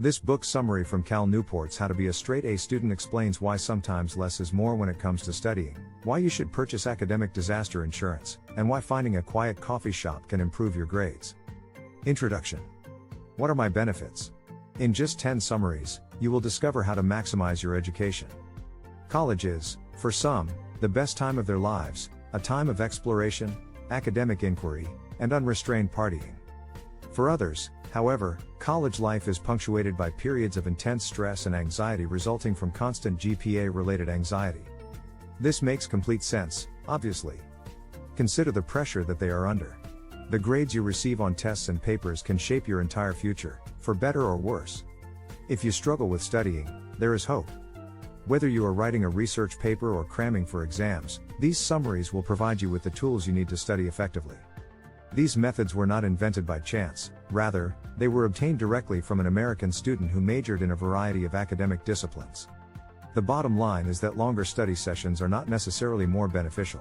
This book summary from Cal Newport's How to Be a Straight A Student explains why sometimes less is more when it comes to studying, why you should purchase academic disaster insurance, and why finding a quiet coffee shop can improve your grades. Introduction. What are my benefits? In just 10 summaries, you will discover how to maximize your education. College is, for some, the best time of their lives, a time of exploration, academic inquiry, and unrestrained partying. For others, however, college life is punctuated by periods of intense stress and anxiety resulting from constant GPA-related anxiety. This makes complete sense, obviously. Consider the pressure that they are under. The grades you receive on tests and papers can shape your entire future, for better or worse. If you struggle with studying, there is hope. Whether you are writing a research paper or cramming for exams, these summaries will provide you with the tools you need to study effectively. These methods were not invented by chance, rather, they were obtained directly from an American student who majored in a variety of academic disciplines. The bottom line is that longer study sessions are not necessarily more beneficial.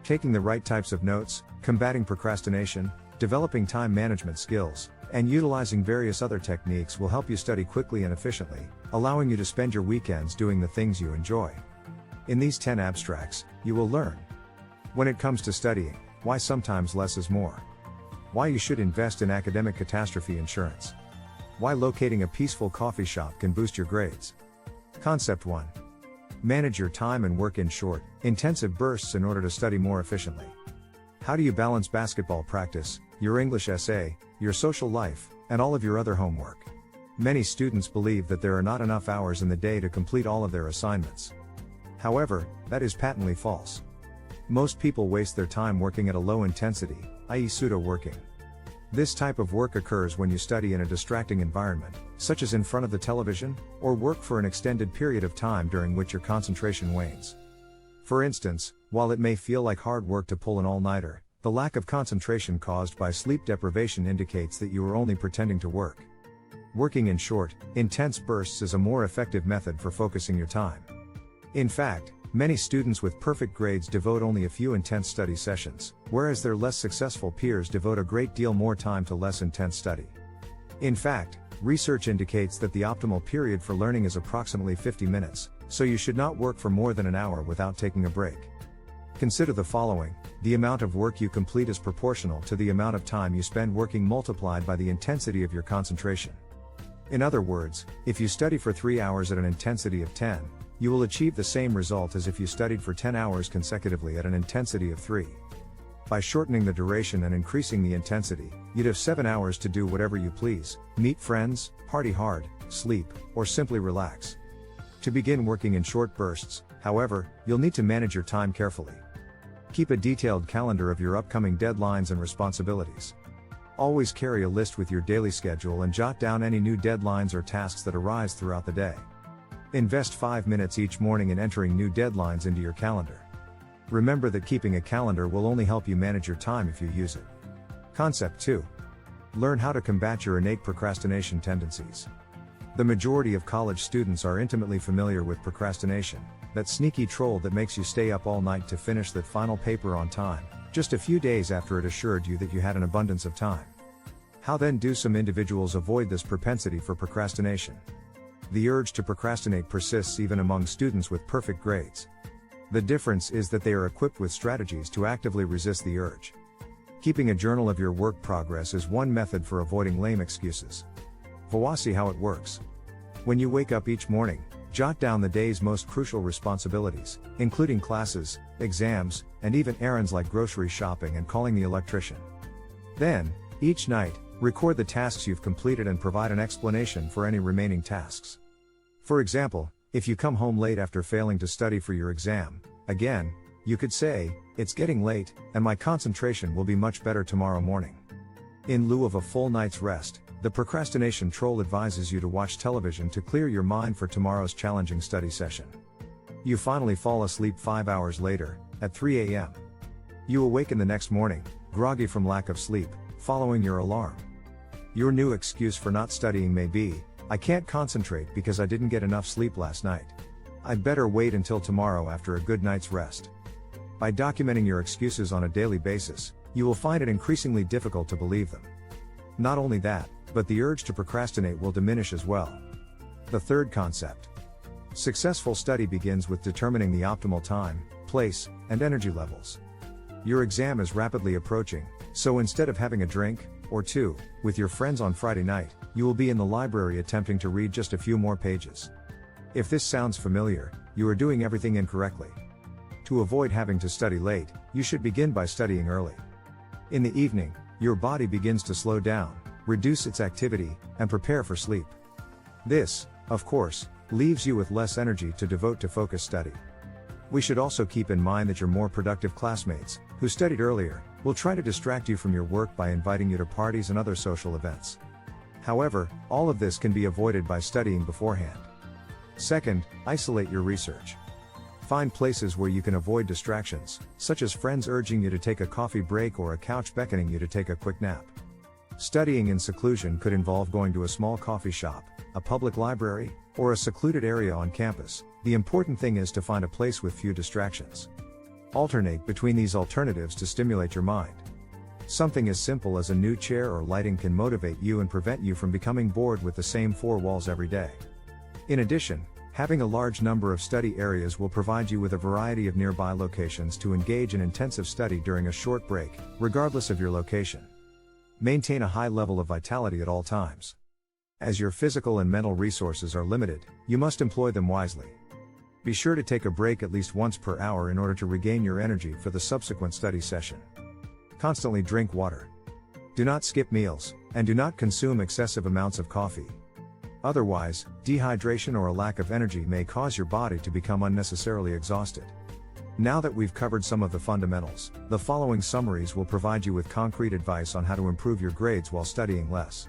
Taking the right types of notes, combating procrastination, developing time management skills, and utilizing various other techniques will help you study quickly and efficiently, allowing you to spend your weekends doing the things you enjoy. In these 10 abstracts, you will learn: when it comes to studying, why sometimes less is more. Why you should invest in academic catastrophe insurance. Why locating a peaceful coffee shop can boost your grades. Concept 1. Manage your time and work in short, intensive bursts in order to study more efficiently. How do you balance basketball practice, your English essay, your social life, and all of your other homework? Many students believe that there are not enough hours in the day to complete all of their assignments. However, that is patently false. Most people waste their time working at a low intensity, i.e. pseudo-working. This type of work occurs when you study in a distracting environment, such as in front of the television, or work for an extended period of time during which your concentration wanes. For instance, while it may feel like hard work to pull an all-nighter, the lack of concentration caused by sleep deprivation indicates that you are only pretending to work. Working in short, intense bursts is a more effective method for focusing your time. In fact, many students with perfect grades devote only a few intense study sessions, whereas their less successful peers devote a great deal more time to less intense study. In fact, research indicates that the optimal period for learning is approximately 50 minutes, so you should not work for more than an hour without taking a break. Consider the following: the amount of work you complete is proportional to the amount of time you spend working multiplied by the intensity of your concentration. In other words, if you study for 3 hours at an intensity of 10, you will achieve the same result as if you studied for 10 hours consecutively at an intensity of 3. By shortening the duration and increasing the intensity, you'd have 7 hours to do whatever you please, meet friends, party hard, sleep, or simply relax. To begin working in short bursts, however, you'll need to manage your time carefully. Keep a detailed calendar of your upcoming deadlines and responsibilities. Always carry a list with your daily schedule and jot down any new deadlines or tasks that arise throughout the day. Invest 5 minutes each morning in entering new deadlines into your calendar. Remember that keeping a calendar will only help you manage your time if you use it. Concept 2. Learn how to combat your innate procrastination tendencies. The majority of college students are intimately familiar with procrastination, that sneaky troll that makes you stay up all night to finish that final paper on time, just a few days after it assured you that you had an abundance of time. How then do some individuals avoid this propensity for procrastination? The urge to procrastinate persists even among students with perfect grades. The difference is that they are equipped with strategies to actively resist the urge. Keeping a journal of your work progress is one method for avoiding lame excuses. Voici how it works. When you wake up each morning, jot down the day's most crucial responsibilities, including classes, exams, and even errands like grocery shopping and calling the electrician. Then, each night, record the tasks you've completed and provide an explanation for any remaining tasks. For example, if you come home late after failing to study for your exam, again, you could say, "It's getting late, and my concentration will be much better tomorrow morning." In lieu of a full night's rest, the procrastination troll advises you to watch television to clear your mind for tomorrow's challenging study session. You finally fall asleep 5 hours later, at 3 a.m. You awaken the next morning, groggy from lack of sleep, following your alarm. Your new excuse for not studying may be, "I can't concentrate because I didn't get enough sleep last night. I'd better wait until tomorrow after a good night's rest." By documenting your excuses on a daily basis, you will find it increasingly difficult to believe them. Not only that, but the urge to procrastinate will diminish as well. The third concept. Successful study begins with determining the optimal time, place, and energy levels. Your exam is rapidly approaching, so instead of having a drink, or two, with your friends on Friday night, you will be in the library attempting to read just a few more pages. If this sounds familiar, you are doing everything incorrectly. To avoid having to study late, you should begin by studying early. In the evening, your body begins to slow down, reduce its activity, and prepare for sleep. This, of course, leaves you with less energy to devote to focused study. We should also keep in mind that your more productive classmates, who studied earlier, will try to distract you from your work by inviting you to parties and other social events. However, all of this can be avoided by studying beforehand. Second, isolate your research. Find places where you can avoid distractions, such as friends urging you to take a coffee break or a couch beckoning you to take a quick nap. Studying in seclusion could involve going to a small coffee shop, a public library, or a secluded area on campus. The important thing is to find a place with few distractions. Alternate between these alternatives to stimulate your mind. Something as simple as a new chair or lighting can motivate you and prevent you from becoming bored with the same four walls every day. In addition, having a large number of study areas will provide you with a variety of nearby locations to engage in intensive study during a short break, regardless of your location. Maintain a high level of vitality at all times. As your physical and mental resources are limited, you must employ them wisely. Be sure to take a break at least once per hour in order to regain your energy for the subsequent study session. Constantly drink water. Do not skip meals, and do not consume excessive amounts of coffee. Otherwise, dehydration or a lack of energy may cause your body to become unnecessarily exhausted. Now that we've covered some of the fundamentals, the following summaries will provide you with concrete advice on how to improve your grades while studying less.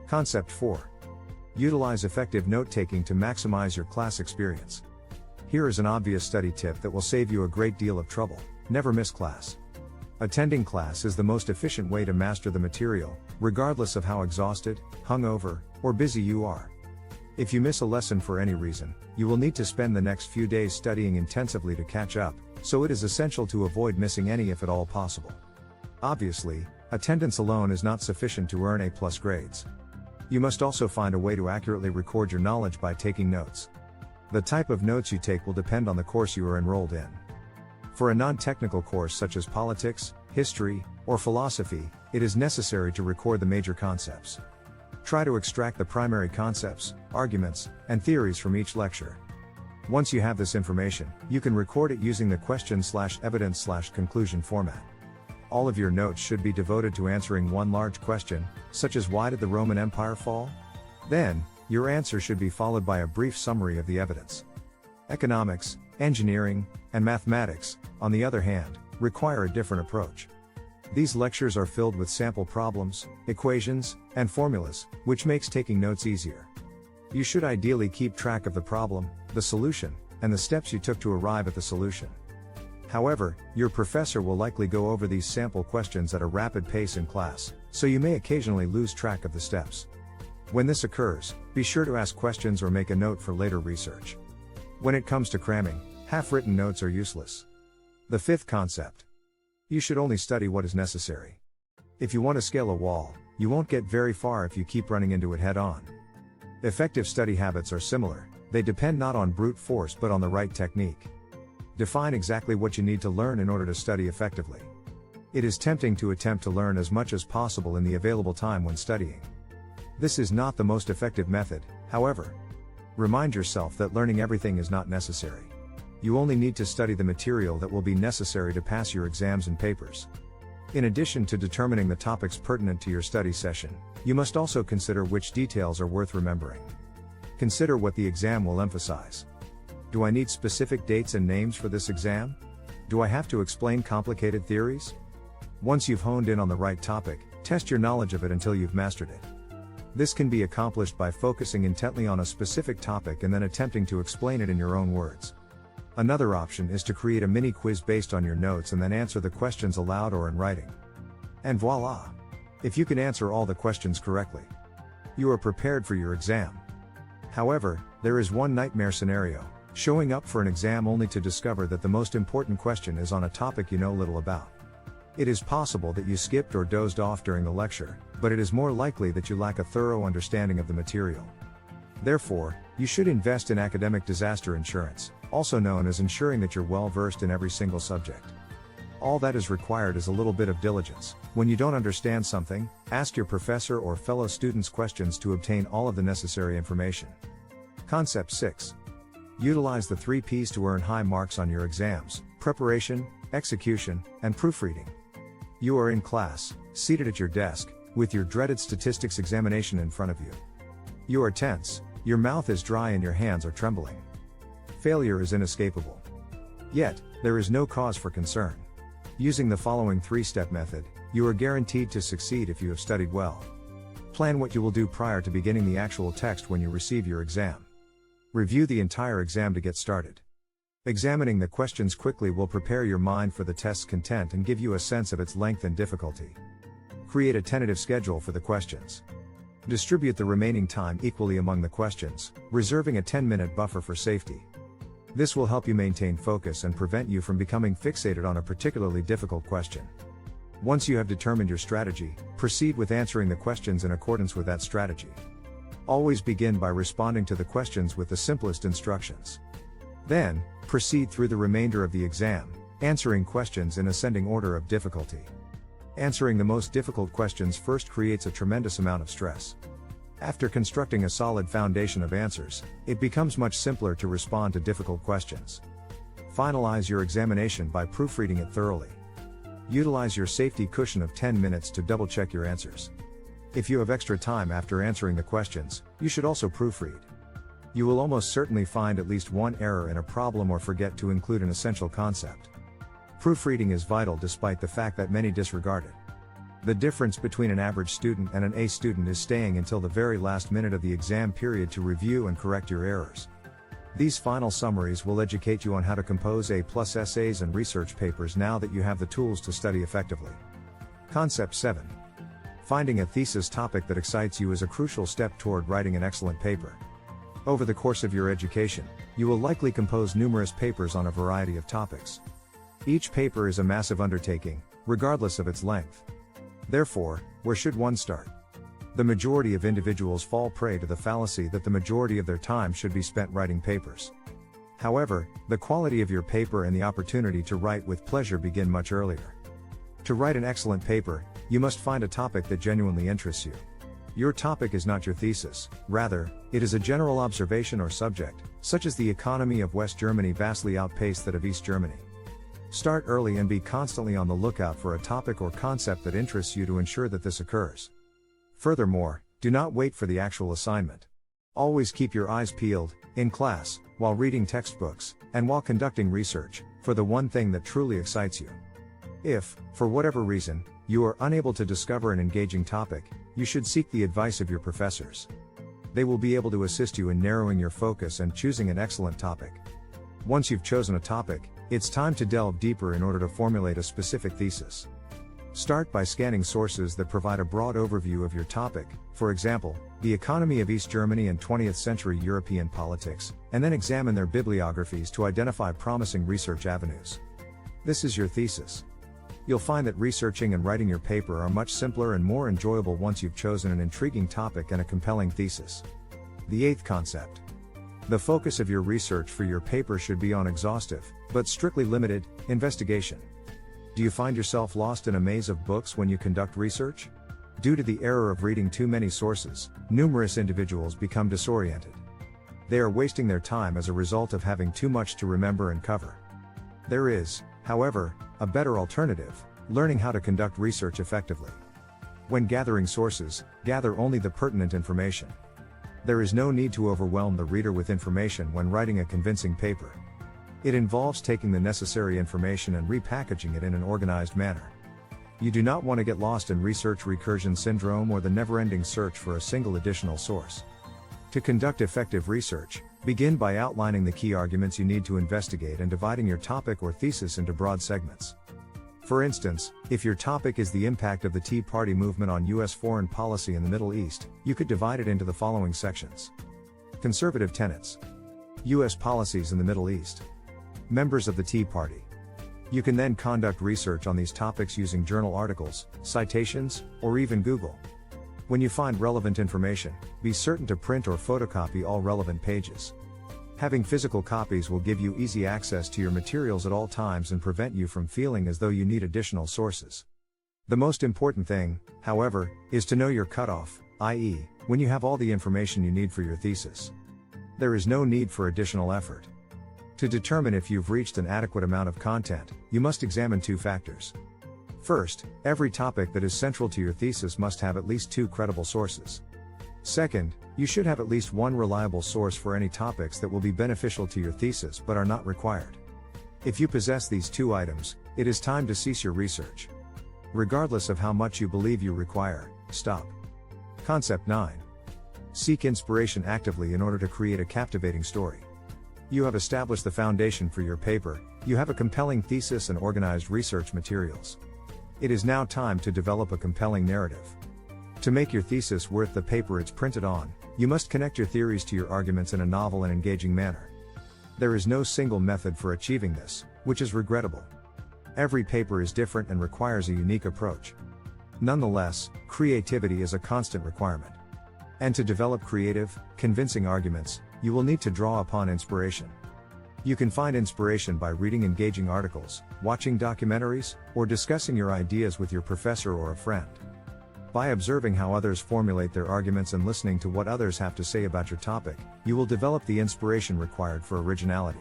Concept 4. Utilize effective note-taking to maximize your class experience. Here is an obvious study tip that will save you a great deal of trouble. Never miss class. Attending class is the most efficient way to master the material, regardless of how exhausted, hungover, or busy you are. If you miss a lesson for any reason, you will need to spend the next few days studying intensively to catch up, so it is essential to avoid missing any if at all possible. Obviously, attendance alone is not sufficient to earn A+ grades. You must also find a way to accurately record your knowledge by taking notes. The type of notes you take will depend on the course you are enrolled in. For a non-technical course such as politics, history, or philosophy, it is necessary to record the major concepts. Try to extract the primary concepts, arguments, and theories from each lecture. Once you have this information, you can record it using the question/evidence/conclusion format. All of your notes should be devoted to answering one large question, such as why did the Roman Empire fall? Then, your answer should be followed by a brief summary of the evidence. Economics, engineering, and mathematics, on the other hand, require a different approach. These lectures are filled with sample problems, equations, and formulas, which makes taking notes easier. You should ideally keep track of the problem, the solution, and the steps you took to arrive at the solution. However, your professor will likely go over these sample questions at a rapid pace in class, so you may occasionally lose track of the steps. When this occurs, be sure to ask questions or make a note for later research. When it comes to cramming, half-written notes are useless. The fifth concept. You should only study what is necessary. If you want to scale a wall, you won't get very far if you keep running into it head-on. Effective study habits are similar. They depend not on brute force but on the right technique. Define exactly what you need to learn in order to study effectively. It is tempting to attempt to learn as much as possible in the available time when studying. This is not the most effective method, however. Remind yourself that learning everything is not necessary. You only need to study the material that will be necessary to pass your exams and papers. In addition to determining the topics pertinent to your study session, you must also consider which details are worth remembering. Consider what the exam will emphasize. Do I need specific dates and names for this exam? Do I have to explain complicated theories? Once you've honed in on the right topic, test your knowledge of it until you've mastered it. This can be accomplished by focusing intently on a specific topic and then attempting to explain it in your own words. Another option is to create a mini quiz based on your notes and then answer the questions aloud or in writing. And voila! If you can answer all the questions correctly, you are prepared for your exam. However, there is one nightmare scenario: showing up for an exam only to discover that the most important question is on a topic you know little about. It is possible that you skipped or dozed off during the lecture, but it is more likely that you lack a thorough understanding of the material. Therefore, you should invest in academic disaster insurance, also known as ensuring that you're well versed in every single subject. All that is required is a little bit of diligence. When you don't understand something, ask your professor or fellow students questions to obtain all of the necessary information. Concept 6. Utilize the 3 P's to earn high marks on your exams: preparation, execution, and proofreading. You are in class, seated at your desk, with your dreaded statistics examination in front of you. You are tense, your mouth is dry and your hands are trembling. Failure is inescapable. Yet, there is no cause for concern. Using the following 3-step method, you are guaranteed to succeed if you have studied well. Plan what you will do prior to beginning the actual text when you receive your exam. Review the entire exam to get started. Examining the questions quickly will prepare your mind for the test's content and give you a sense of its length and difficulty. Create a tentative schedule for the questions. Distribute the remaining time equally among the questions, reserving a 10-minute buffer for safety. This will help you maintain focus and prevent you from becoming fixated on a particularly difficult question. Once you have determined your strategy, proceed with answering the questions in accordance with that strategy. Always begin by responding to the questions with the simplest instructions. Then, proceed through the remainder of the exam, answering questions in ascending order of difficulty. Answering the most difficult questions first creates a tremendous amount of stress. After constructing a solid foundation of answers, it becomes much simpler to respond to difficult questions. Finalize your examination by proofreading it thoroughly. Utilize your safety cushion of 10 minutes to double-check your answers. If you have extra time after answering the questions, you should also proofread. You will almost certainly find at least one error in a problem or forget to include an essential concept. Proofreading is vital despite the fact that many disregard it. The difference between an average student and an A student is staying until the very last minute of the exam period to review and correct your errors. These final summaries will educate you on how to compose A+ essays and research papers now that you have the tools to study effectively. Concept 7. Finding a thesis topic that excites you is a crucial step toward writing an excellent paper. Over the course of your education, you will likely compose numerous papers on a variety of topics. Each paper is a massive undertaking, regardless of its length. Therefore, where should one start? The majority of individuals fall prey to the fallacy that the majority of their time should be spent writing papers. However, the quality of your paper and the opportunity to write with pleasure begin much earlier. To write an excellent paper, you must find a topic that genuinely interests you. Your topic is not your thesis, rather, it is a general observation or subject, such as the economy of West Germany vastly outpaced that of East Germany. Start early and be constantly on the lookout for a topic or concept that interests you to ensure that this occurs. Furthermore, do not wait for the actual assignment. Always keep your eyes peeled, in class, while reading textbooks, and while conducting research, for the one thing that truly excites you. If, for whatever reason, you are unable to discover an engaging topic, you should seek the advice of your professors. They will be able to assist you in narrowing your focus and choosing an excellent topic. Once you've chosen a topic, it's time to delve deeper in order to formulate a specific thesis. Start by scanning sources that provide a broad overview of your topic, for example, the economy of East Germany and 20th century European politics, and then examine their bibliographies to identify promising research avenues. This is your thesis. You'll find that researching and writing your paper are much simpler and more enjoyable once you've chosen an intriguing topic and a compelling thesis. The 8th concept. The focus of your research for your paper should be on exhaustive, but strictly limited, investigation. Do you find yourself lost in a maze of books when you conduct research? Due to the error of reading too many sources, numerous individuals become disoriented. They are wasting their time as a result of having too much to remember and cover. There is, however, a better alternative: learning how to conduct research effectively. When gathering sources, gather only the pertinent information. There is no need to overwhelm the reader with information when writing a convincing paper. It involves taking the necessary information and repackaging it in an organized manner. You do not want to get lost in research recursion syndrome or the never-ending search for a single additional source. To conduct effective research, begin by outlining the key arguments you need to investigate and dividing your topic or thesis into broad segments. For instance, if your topic is the impact of the Tea Party movement on U.S. foreign policy in the Middle East, you could divide it into the following sections. Conservative tenets. U.S. policies in the Middle East. Members of the Tea Party. You can then conduct research on these topics using journal articles, citations, or even Google. When you find relevant information, be certain to print or photocopy all relevant pages. Having physical copies will give you easy access to your materials at all times and prevent you from feeling as though you need additional sources. The most important thing, however, is to know your cutoff, i.e., when you have all the information you need for your thesis. There is no need for additional effort. To determine if you've reached an adequate amount of content, you must examine two factors. First, every topic that is central to your thesis must have at least 2 credible sources. Second, you should have at least one reliable source for any topics that will be beneficial to your thesis but are not required. If you possess these 2 items, it is time to cease your research. Regardless of how much you believe you require, stop. Concept 9. Seek inspiration actively in order to create a captivating story. You have established the foundation for your paper, you have a compelling thesis and organized research materials. It is now time to develop a compelling narrative. To make your thesis worth the paper it's printed on, you must connect your theories to your arguments in a novel and engaging manner. There is no single method for achieving this, which is regrettable. Every paper is different and requires a unique approach. Nonetheless, creativity is a constant requirement. And to develop creative, convincing arguments, you will need to draw upon inspiration. You can find inspiration by reading engaging articles, watching documentaries, or discussing your ideas with your professor or a friend. By observing how others formulate their arguments and listening to what others have to say about your topic, you will develop the inspiration required for originality.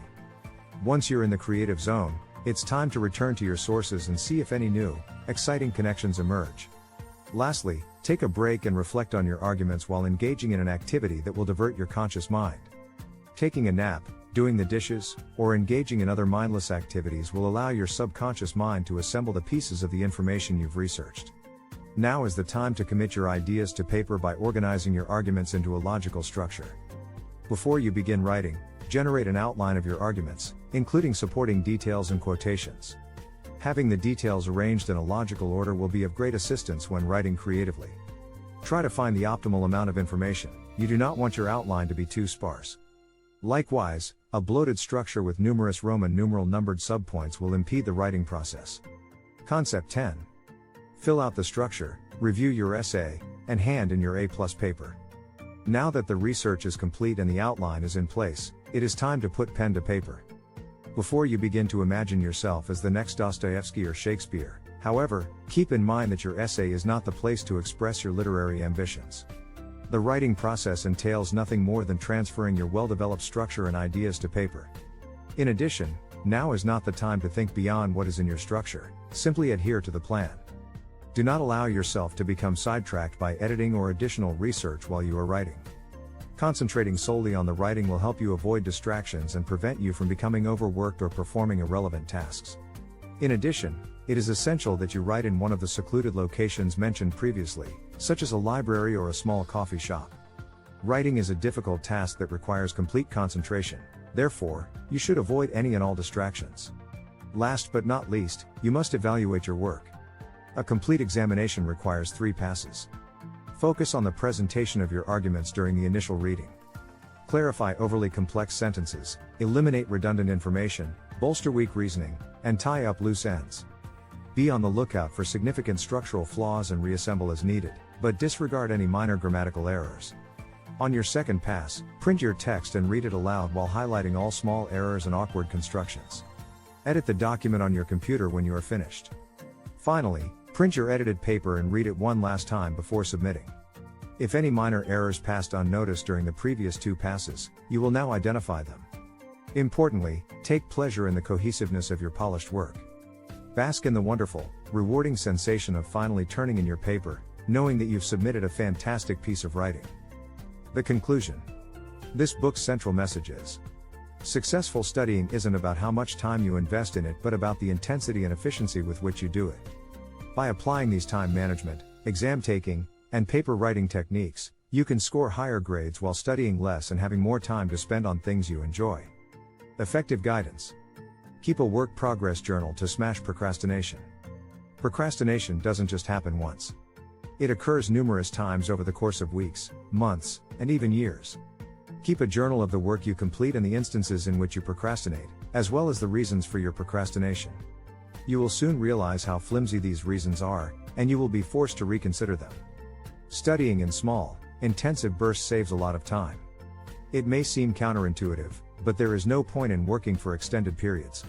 Once you're in the creative zone, it's time to return to your sources and see if any new, exciting connections emerge. Lastly, take a break and reflect on your arguments while engaging in an activity that will divert your conscious mind. Taking a nap, doing the dishes, or engaging in other mindless activities will allow your subconscious mind to assemble the pieces of the information you've researched. Now is the time to commit your ideas to paper by organizing your arguments into a logical structure. Before you begin writing, generate an outline of your arguments, including supporting details and quotations. Having the details arranged in a logical order will be of great assistance when writing creatively. Try to find the optimal amount of information. You do not want your outline to be too sparse. Likewise, a bloated structure with numerous Roman numeral numbered subpoints will impede the writing process. Concept 10. Fill out the structure, review your essay, and hand in your A+ paper. Now that the research is complete and the outline is in place, it is time to put pen to paper. Before you begin to imagine yourself as the next Dostoevsky or Shakespeare, however, keep in mind that your essay is not the place to express your literary ambitions. The writing process entails nothing more than transferring your well-developed structure and ideas to paper. In addition, now is not the time to think beyond what is in your structure, simply adhere to the plan. Do not allow yourself to become sidetracked by editing or additional research while you are writing. Concentrating solely on the writing will help you avoid distractions and prevent you from becoming overworked or performing irrelevant tasks. In addition, it is essential that you write in one of the secluded locations mentioned previously, such as a library or a small coffee shop. Writing is a difficult task that requires complete concentration, therefore, you should avoid any and all distractions. Last but not least, you must evaluate your work. A complete examination requires 3 passes. Focus on the presentation of your arguments during the initial reading. Clarify overly complex sentences, eliminate redundant information, bolster weak reasoning, and tie up loose ends. Be on the lookout for significant structural flaws and reassemble as needed, but disregard any minor grammatical errors. On your second pass, print your text and read it aloud while highlighting all small errors and awkward constructions. Edit the document on your computer when you are finished. Finally, print your edited paper and read it one last time before submitting. If any minor errors passed unnoticed during the previous 2 passes, you will now identify them. Importantly, take pleasure in the cohesiveness of your polished work. Bask in the wonderful, rewarding sensation of finally turning in your paper, knowing that you've submitted a fantastic piece of writing. The conclusion. This book's central message is: successful studying isn't about how much time you invest in it but about the intensity and efficiency with which you do it. By applying these time management, exam taking, and paper writing techniques, you can score higher grades while studying less and having more time to spend on things you enjoy. Effective guidance. Keep a work progress journal to smash procrastination. Procrastination doesn't just happen once. It occurs numerous times over the course of weeks, months, and even years. Keep a journal of the work you complete and the instances in which you procrastinate, as well as the reasons for your procrastination. You will soon realize how flimsy these reasons are, and you will be forced to reconsider them. Studying in small, intensive bursts saves a lot of time. It may seem counterintuitive, but there is no point in working for extended periods.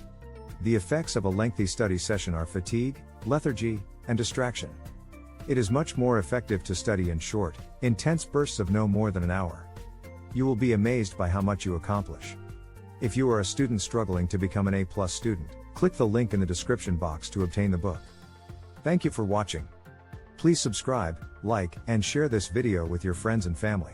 The effects of a lengthy study session are fatigue, lethargy, and distraction. It is much more effective to study in short, intense bursts of no more than an hour. You will be amazed by how much you accomplish. If you are a student struggling to become an A+ student, click the link in the description box to obtain the book. Thank you for watching. Please subscribe, like, and share this video with your friends and family.